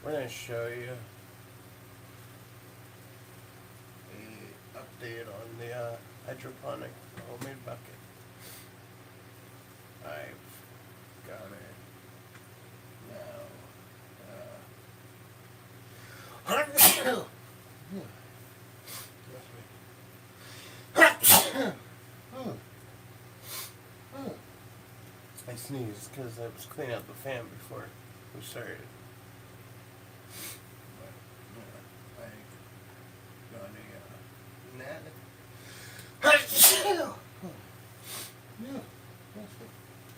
We're going to show you a update on the hydroponic homemade bucket. I've got it now. I sneezed because I was cleaning out the fan before we started. But, I got a net.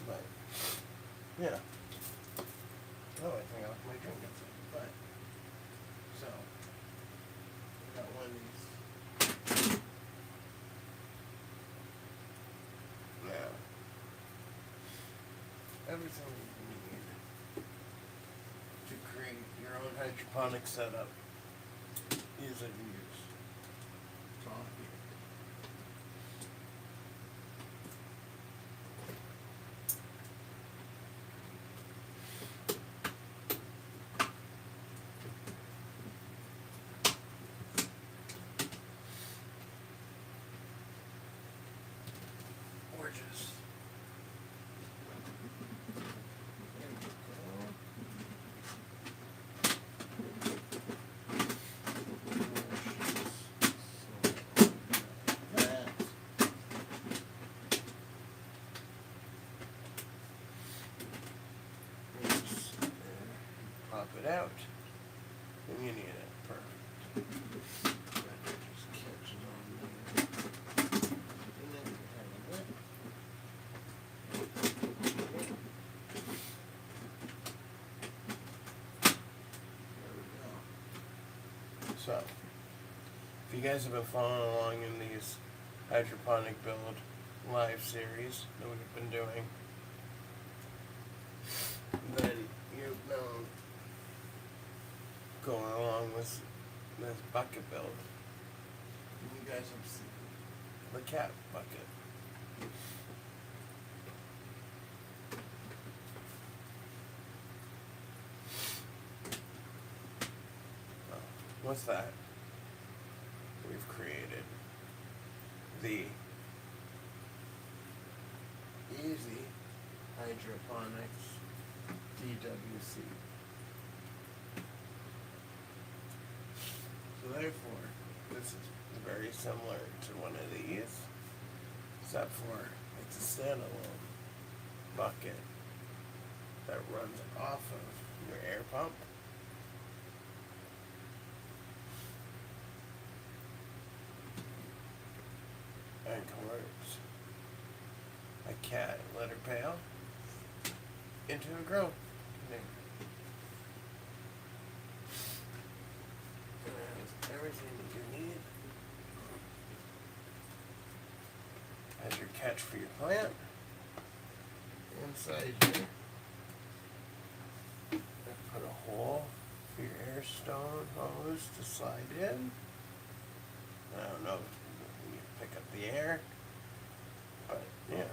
But, yeah. Oh, I think I left my drink inside. But, so, I got one of these. Now, everything you need to create your own hydroponic setup is of use. It's all here. Gorgeous. Pop it out, and you need it. Perfect. Just catch it on there. And then you have it. There we go. So, if you guys have been following along in these hydroponic build live series that we've been doing, then you've known going along with this bucket build. You guys have seen the cat bucket. What's that? We've created the Easy Hydroponics DWC. So therefore, this is very similar to one of these, except for it's a standalone bucket that runs off of your air pump. And converts a cat litter pail into a grow container. And it has everything that you need as your catch for your plant. Inside here, I put a hole for your air stone hose to slide in. I don't know if you pick up the air, but yeah.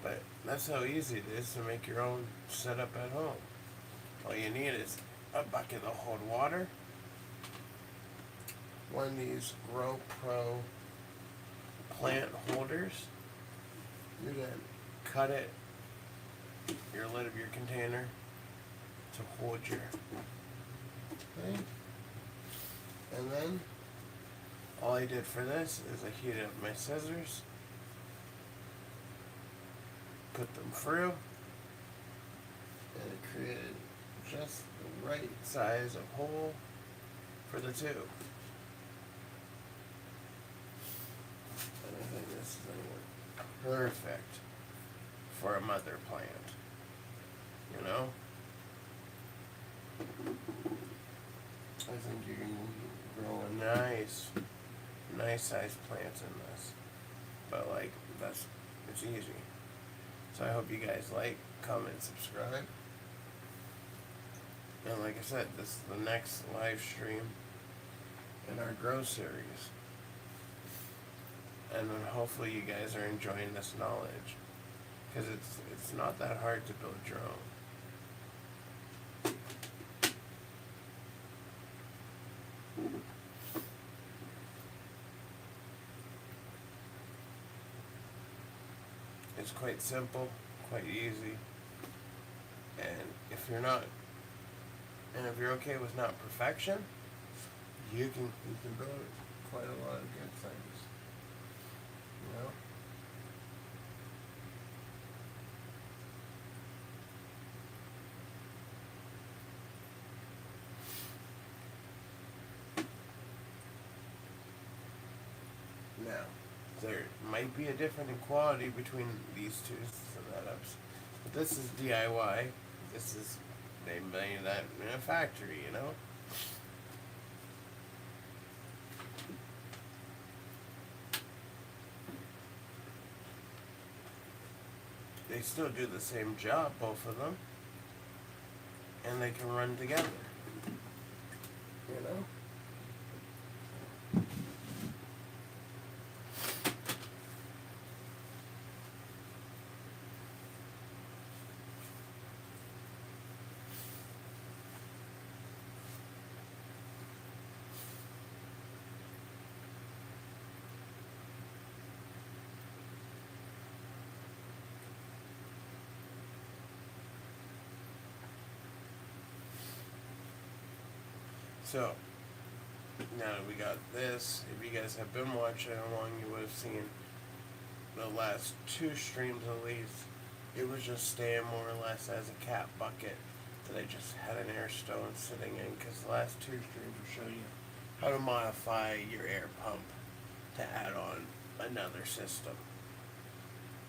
But that's how easy it is to make your own setup at home. All you need is a bucket to hold water, one of these Grow Pro plant holders. You then cut it, your lid of your container, to hold your thing. And then all I did for this is I heated up my scissors, put them through, and it created just the right size of hole for the tube. And I think this is going to work perfect for a mother plant. You know? I think you can grow a nice sized plants in this. But like, it's easy. So I hope you guys like, comment, subscribe. And like I said, this is the next live stream in our grow series. and then hopefully you guys are enjoying this knowledge, because it's not that hard to build your own. It's quite simple, quite easy, and if you're okay with not perfection, you can build quite a lot of good things. You know? Now, there might be a difference in quality between these two setups, but this is DIY. This is, they made that in a factory, you know? They still do the same job, both of them, and they can run together. You know? So, now that we got this, if you guys have been watching along, you would have seen the last two streams at least. It was just staying more or less as a cat bucket that I just had an air stone sitting in, because the last two streams will show you how to modify your air pump to add on another system.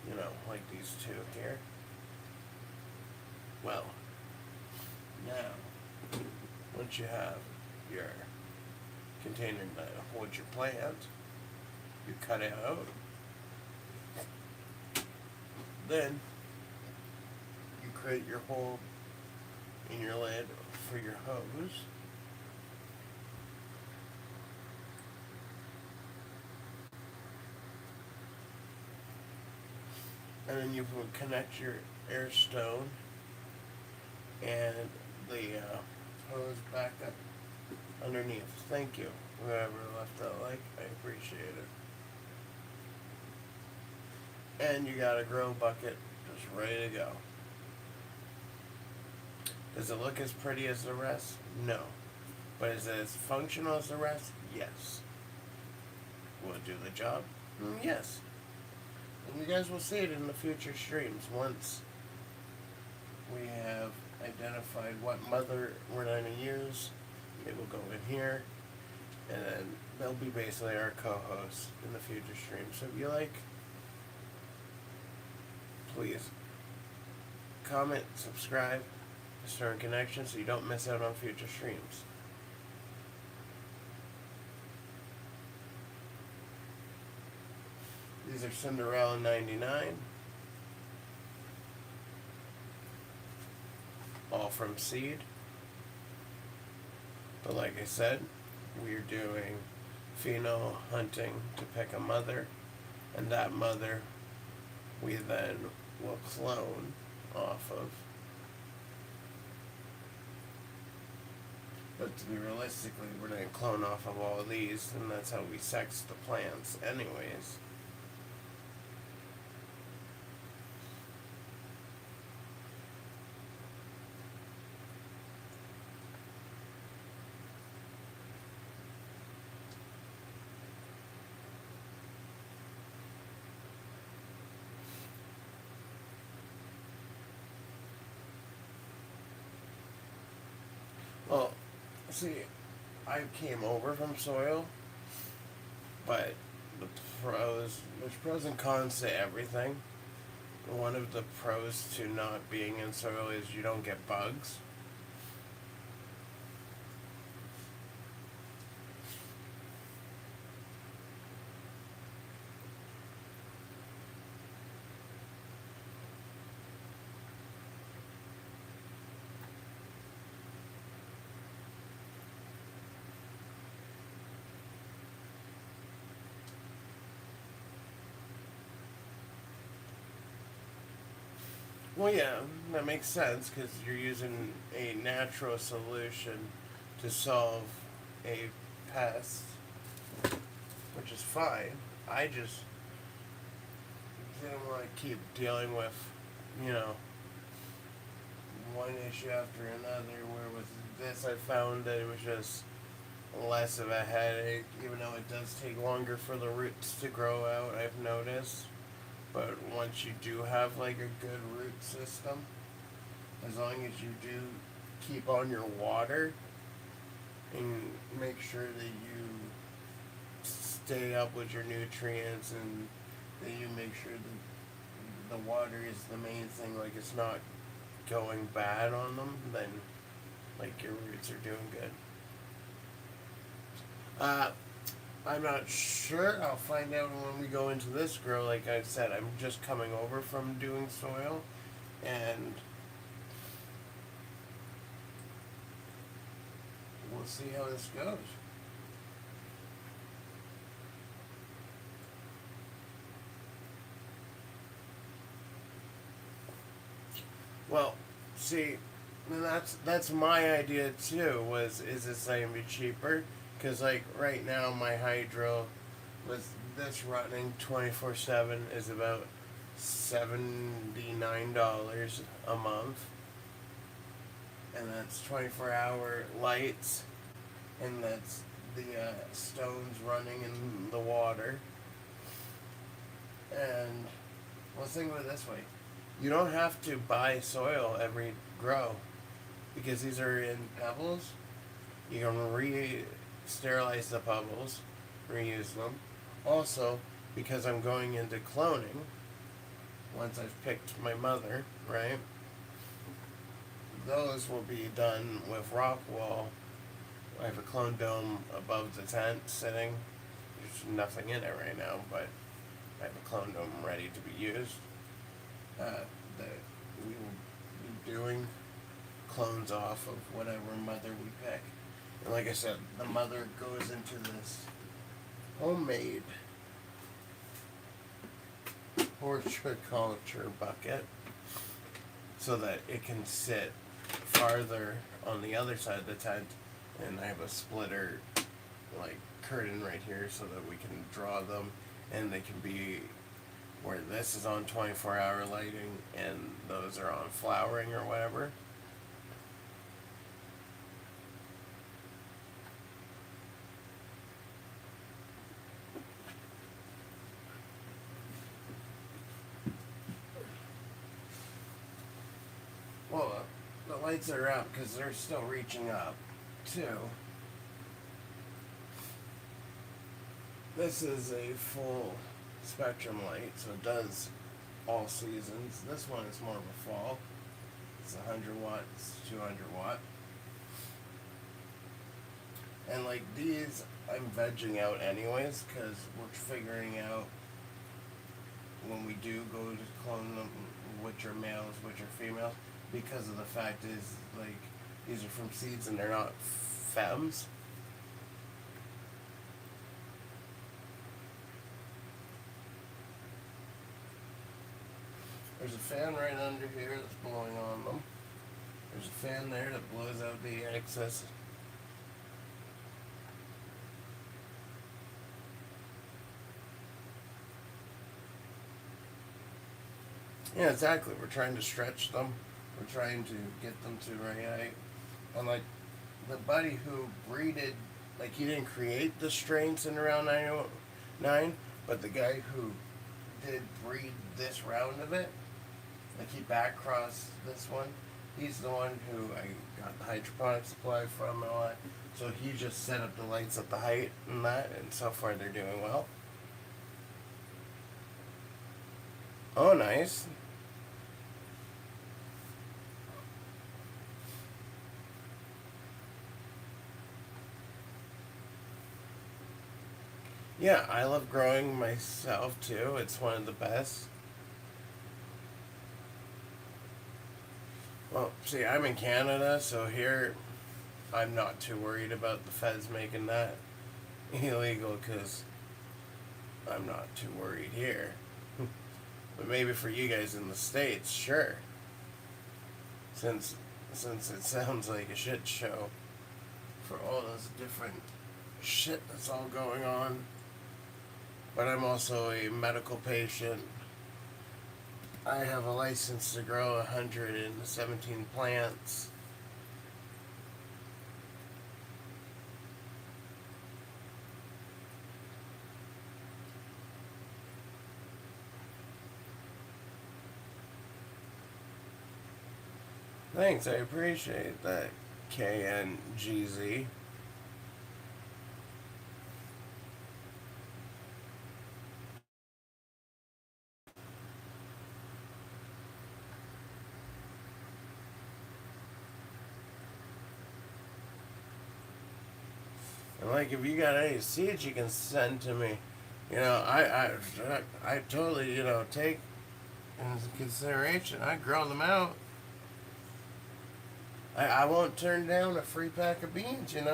You know, like these two here. Well, now, once you have your container to hold your plant, you cut it out, then you create your hole in your lid for your hose, and then you will connect your air stone and the hose back up underneath. Thank you, whoever left that like, I appreciate it. And you got a grow bucket just ready to go. Does it look as pretty as the rest? No. But is it as functional as the rest? Yes. Will it do the job? Yes. And you guys will see it in the future streams once we have identified what mother we're going to use. It will go in here, and then they'll be basically our co-hosts in the future stream. So if you like, please comment, subscribe to Stonerconnection so you don't miss out on future streams. These are Cinderella 99, all from seed. But like I said, we're doing pheno hunting to pick a mother, and that mother we then will clone off of. But to be realistically, we're going to clone off of all of these, and that's how we sex the plants anyways. Well, see, I came over from soil, but there's pros and cons to everything. One of the pros to not being in soil is you don't get bugs. Well, yeah, that makes sense because you're using a natural solution to solve a pest, which is fine. I just didn't want to keep dealing with, you know, one issue after another. Where with this, I found that it was just less of a headache, even though it does take longer for the roots to grow out, I've noticed. But once you do have like a good root system, as long as you do keep on your water and make sure that you stay up with your nutrients and that you make sure that the water is the main thing, like it's not going bad on them, then like your roots are doing good. I'm not sure. I'll find out when we go into this grow. Like I said, I'm just coming over from doing soil, and we'll see how this goes. Well, see, and that's my idea too. Is this going to be cheaper? Because like right now, my hydro with this running 24/7 is about $79 a month, and that's 24-hour lights, and that's the stones running in the water. And well, think of it this way: you don't have to buy soil every grow because these are in pebbles. You can sterilize the pebbles, reuse them. Also, because I'm going into cloning, once I've picked my mother, right? Those will be done with rock wool. I have a clone dome above the tent sitting. There's nothing in it right now, but I have a clone dome ready to be used. That we will be doing clones off of whatever mother we pick. And like I said, the mother goes into this homemade horticulture bucket so that it can sit farther on the other side of the tent, and I have a splitter like curtain right here so that we can draw them, and they can be where this is on 24-hour lighting and those are on flowering or whatever. Well, the lights are up because they're still reaching up, too. This is a full spectrum light, so it does all seasons. This one is more of a fall. It's 100 watts, 200 watt. And like these, I'm vegging out anyways because we're figuring out when we do go to clone them which are males, which are females, because of the fact is like these are from seeds and they're not femmes. There's a fan right under here that's blowing on them. There's a fan there that blows out the excess. Yeah, exactly. We're trying to stretch them. We're trying to get them to right height. And like the buddy who breeded, like he didn't create the strains in around 909, but the guy who did breed this round of it, like he back crossed this one. He's the one who I got the hydroponic supply from and all that. So he just set up the lights at the height and that, and so far they're doing well. Oh, nice. Yeah, I love growing myself too. It's one of the best. Well, see, I'm in Canada, so here I'm not too worried about the feds making that illegal because I'm not too worried here. But maybe for you guys in the States, sure. since it sounds like a shit show for all this different shit that's all going on. But I'm also a medical patient. I have a license to grow 117 plants. Thanks, I appreciate that, KNGZ. And like, if you got any seeds you can send to me, I totally, take into consideration. I grow them out. I won't turn down a free pack of beans. Did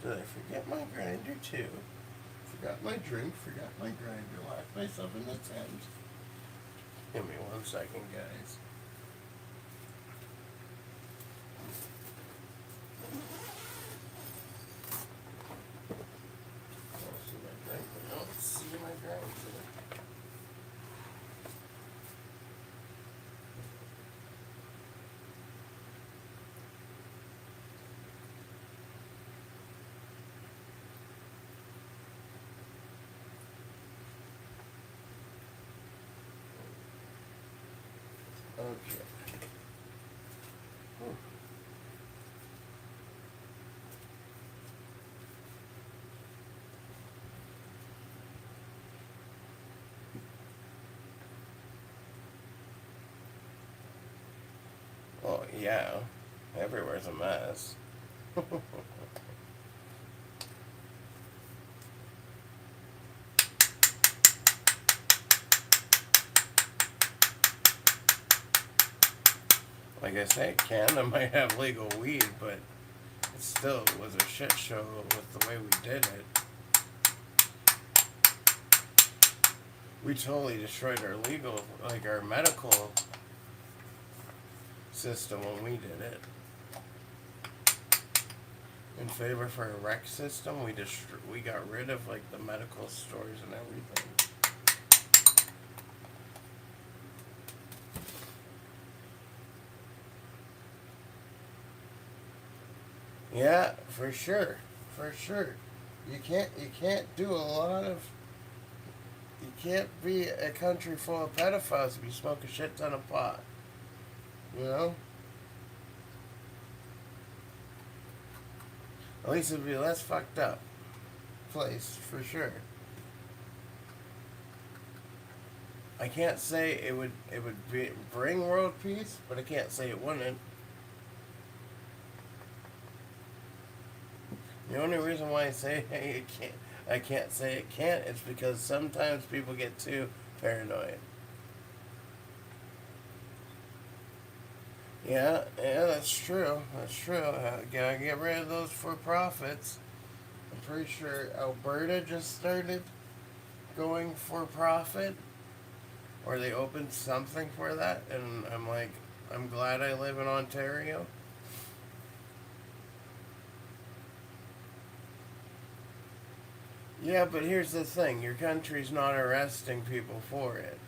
I forget my grinder too? Forgot my drink, forgot my grinder, locked myself in the tent. Give me 1 second, guys. I see my drink, but I don't see my grinder. Okay. Whew. Oh, yeah. Everywhere's a mess. Like I say, Canada might have legal weed, but it still was a shit show with the way we did it. We totally destroyed our our medical system when we did it. In favor for a rec system, we got rid of the medical stores and everything. Yeah, for sure. You can't do a lot of. You can't be a country full of pedophiles if you smoke a shit ton of pot. You know? At least it'd be a less fucked up place, for sure. I can't say it would bring world peace, but I can't say it wouldn't. The only reason why I say I can't say it can't, is because sometimes people get too paranoid. Yeah, that's true. Gotta get rid of those for profits. I'm pretty sure Alberta just started going for profit, or they opened something for that, and I'm glad I live in Ontario. Yeah, but here's the thing: your country's not arresting people for it,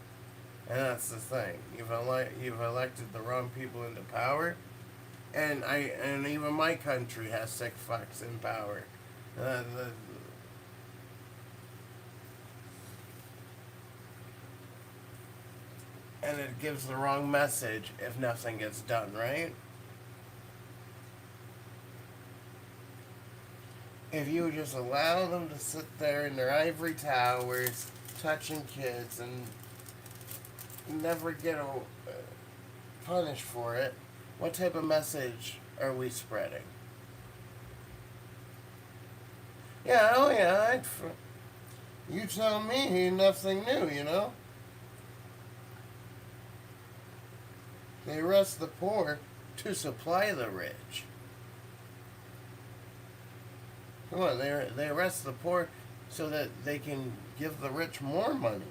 and that's the thing. You've elected the wrong people into power, and even my country has sick fucks in power. The, and it gives the wrong message if nothing gets done, right? If you just allow them to sit there in their ivory towers, touching kids, and never get punished for it, what type of message are we spreading? Yeah, oh yeah, you tell me, nothing new, They arrest the poor to supply the rich. Come on, they arrest the poor so that they can give the rich more money.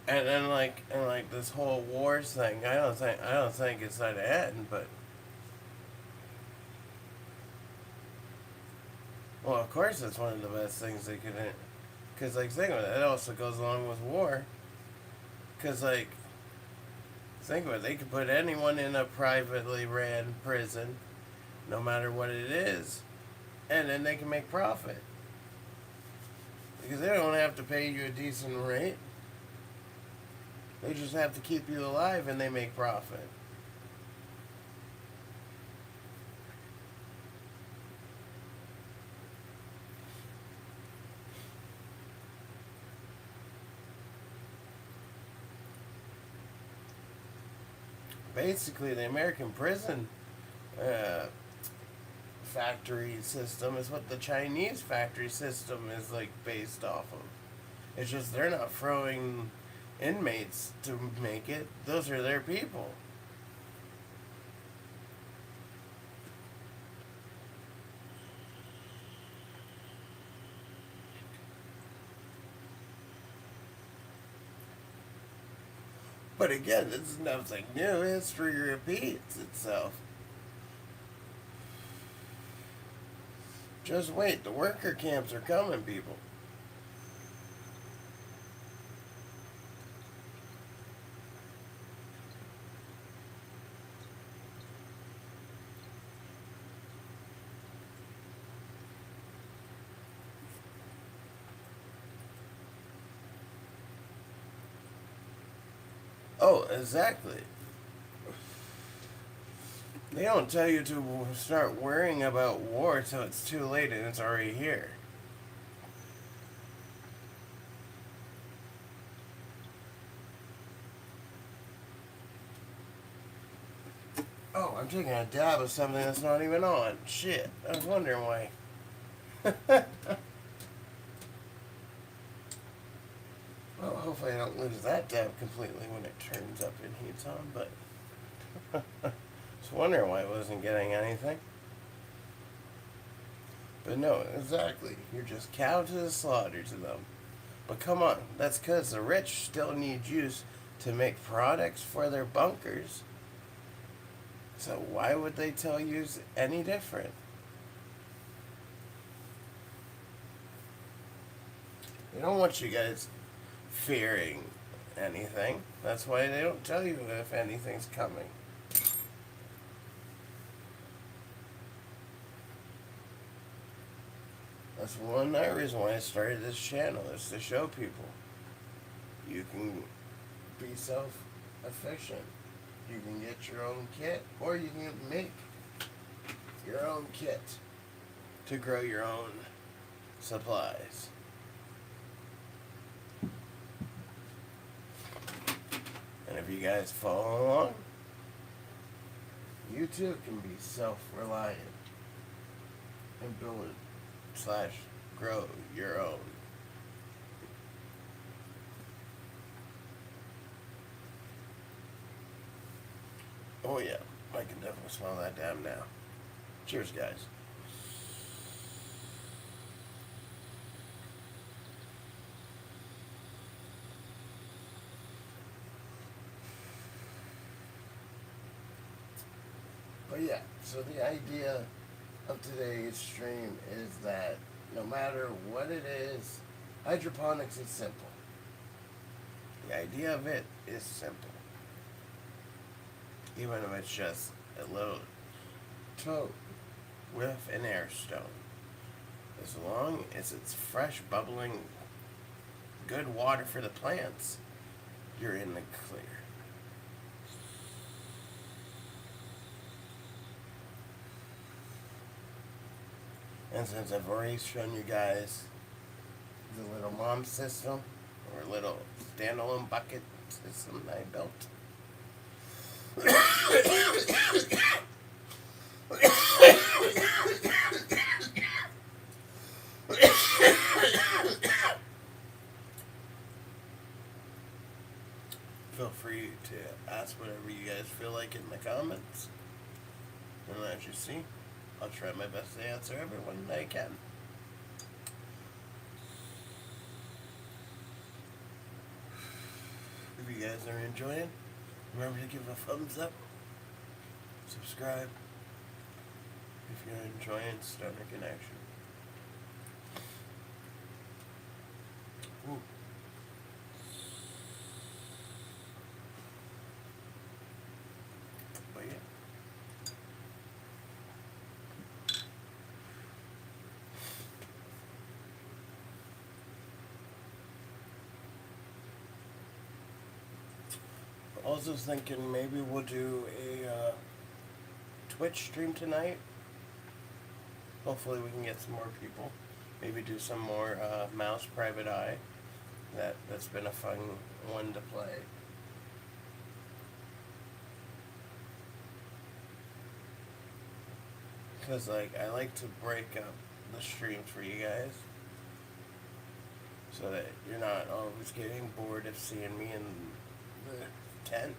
And then like this whole wars thing, I don't think it's not end, but well, of course it's one of the best things they could, because like think about it, it also goes along with war, because like think about it, they could put anyone in a privately ran prison, no matter what it is, and then they can make profit because they don't have to pay you a decent rate. They just have to keep you alive and they make profit. Basically, the American prison uh, factory system is what the Chinese factory system is like based off of. It's just they're not throwing inmates to make it, those are their people. But again, this is nothing new. History repeats itself. Just wait, the worker camps are coming, people. Oh, exactly. They don't tell you to start worrying about war till it's too late and it's already here. Oh, I'm taking a dab of something that's not even on. Shit, I was wondering why. Well, hopefully I don't lose that dab completely when it turns up and heats on, but I was wondering why I wasn't getting anything. But no, exactly. You're just cow to the slaughter to them. But come on, that's because the rich still need juice to make products for their bunkers. So why would they tell you any different? They don't want you guys fearing anything. That's why they don't tell you if anything's coming. That's one reason why I started this channel, is to show people you can be self-efficient. You can get your own kit, or you can make your own kit to grow your own supplies. And if you guys follow along, you too can be self-reliant and build / grow your own. Oh yeah, I can definitely smell that damn now. Cheers, guys. But yeah, so the idea of today's stream is that no matter what it is, hydroponics is simple. The idea of it is simple. Even if it's just a little tote with an air stone. As long as it's fresh, bubbling, good water for the plants, you're in the clear. And since I've already shown you guys the little mom system, or little standalone bucket system that I built, feel free to ask whatever you guys feel like in the comments. And as you see, I'll try my best to answer everyone that I can. If you guys are enjoying, remember to give a thumbs up, subscribe if you're enjoying Stonerconnection. Ooh. But yeah. Also thinking maybe we'll do a Twitch stream tonight. Hopefully we can get some more people. Maybe do some more Mouse Private Eye. That's been a fun one to play. Because like I like to break up the streams for you guys, so that you're not always getting bored of seeing me in the tent.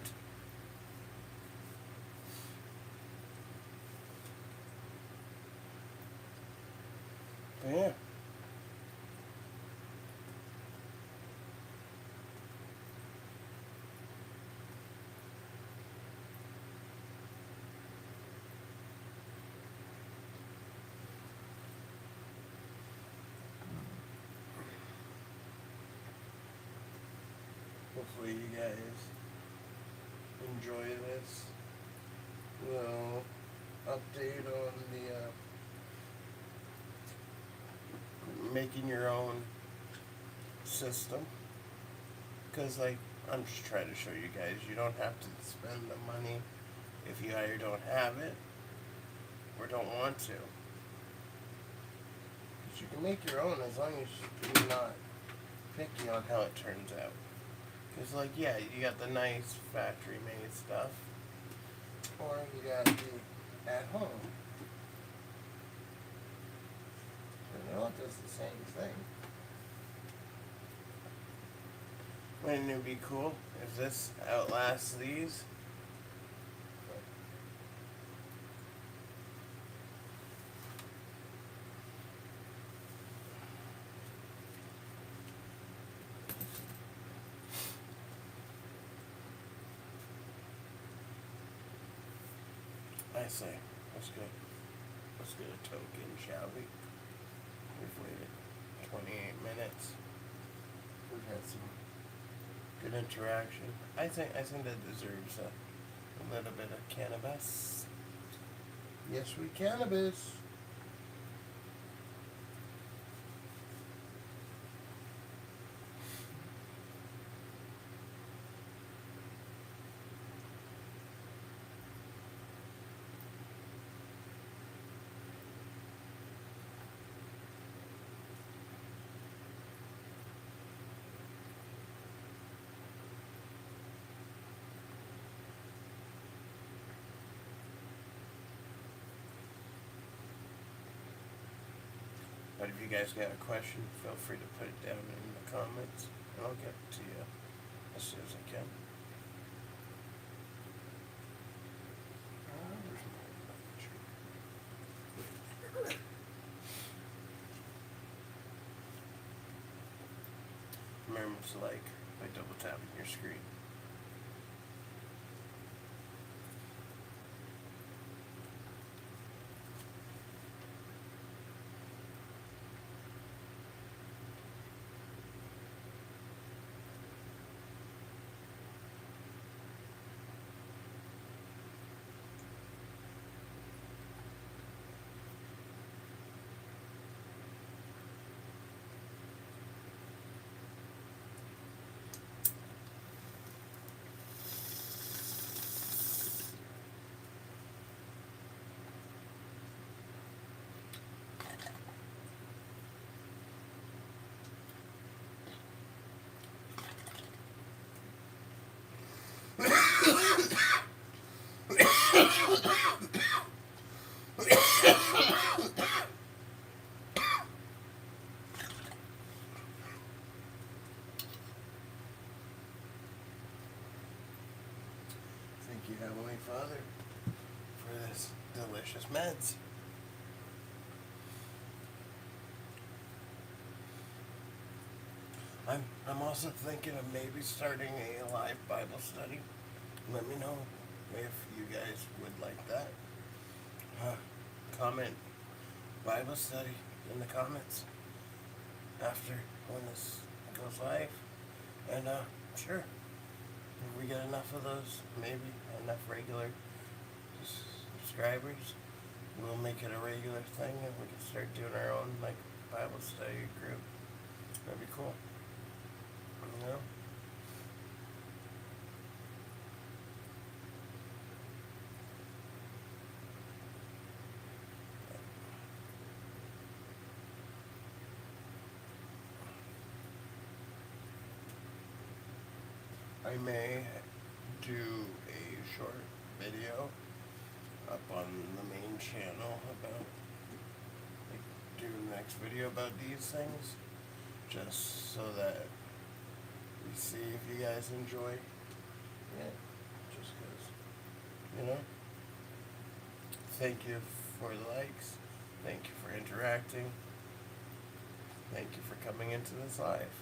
But yeah. Hopefully you guys enjoy this little update on the making your own system. Because like, I'm just trying to show you guys, you don't have to spend the money if you either don't have it or don't want to. Because you can make your own as long as you're not picky on how it turns out. Because like, yeah, you got the nice factory made stuff, or you got the at home. It all does the same thing. Wouldn't it be cool if this outlasts these? I say, let's get a token, shall we? We've waited 28 minutes. We've had some good interaction. I think that deserves a little bit of cannabis. Yes, we cannabis. But if you guys got a question, feel free to put it down in the comments, and I'll get to you as soon as I can. Remember to like by double tapping your screen. you, Heavenly Father, for this delicious meds. I'm also thinking of maybe starting a live Bible study. Let me know if you guys would like that. Comment Bible study in the comments after when this goes live. And sure, if we get enough of those, maybe enough regular subscribers, we'll make it a regular thing and we can start doing our own like Bible study group. That'd be cool. You know? I may do a short video up on the main channel about, like, do the next video about these things, just so that we see if you guys enjoy it, just because, you know. Thank you for the likes, thank you for interacting, thank you for coming into this live.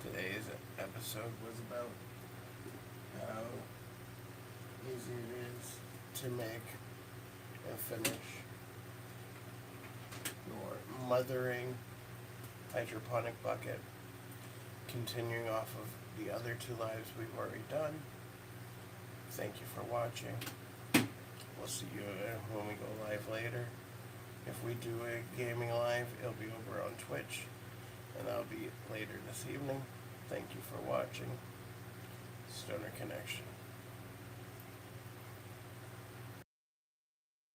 Today's episode was about how easy it is to make and finish your mothering hydroponic bucket, continuing off of the other 2 lives we've already done. Thank you for watching. We'll see you when we go live later. If we do a gaming live, it'll be over on Twitch, and that'll be later this evening. Thank you for watching. Stoner Connection.